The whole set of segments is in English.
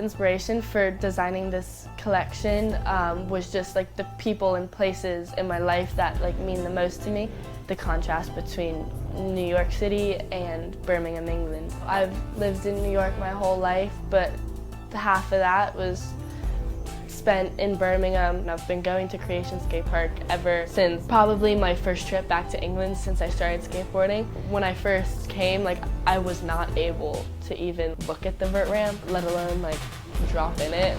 Inspiration for designing this collection was just like the people and places in my life that like mean the most to me. The contrast between New York City and Birmingham, England. I've lived in New York my whole life, but half of that was spent in Birmingham, and I've been going to Creation Skatepark ever since probably my first trip back to England since I started skateboarding. When I first came, like, I was not able to even look at the vert ramp, let alone like drop in it.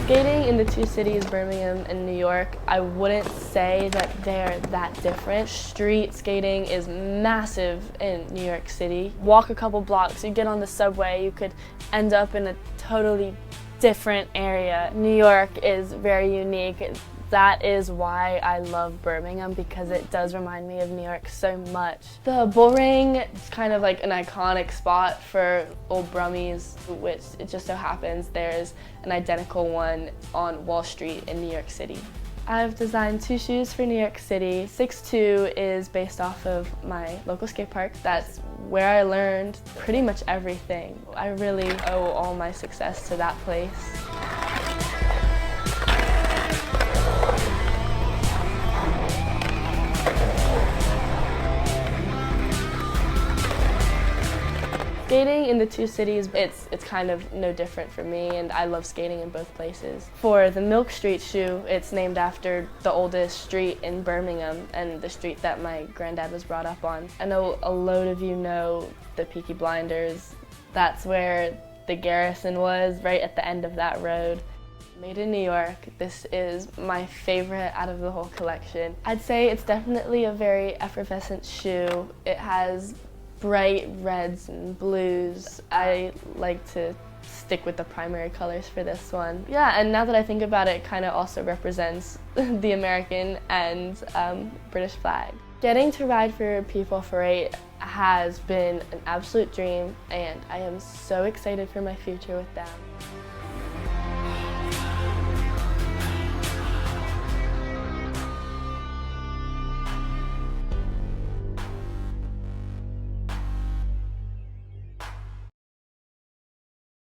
Skating in the two cities, Birmingham and New York, I wouldn't say that they're that different. Street skating is massive in New York City. Walk a couple blocks, you get on the subway, you could end up in a totally different area. New York is very unique. That is why I love Birmingham, because it does remind me of New York so much. The Bull Ring is kind of like an iconic spot for old Brummies, which it just so happens there's an identical one on Wall Street in New York City. I've designed 2 shoes for New York City. 6'2" is based off of my local skate park. That's where I learned pretty much everything. I really owe all my success to that place. Skating in the two cities, it's kind of no different for me, and I love skating in both places. For the Milk Street shoe, it's named after the oldest street in Birmingham and the street that my granddad was brought up on. I know a load of you know the Peaky Blinders. That's where the garrison was, right at the end of that road. Made in New York, this is my favorite out of the whole collection. I'd say it's definitely a very effervescent shoe. It has bright reds and blues. I like to stick with the primary colors for this one. Yeah, and now that I think about it, it kind of also represents the American and British flag. Getting to ride for P448 has been an absolute dream, and I am so excited for my future with them.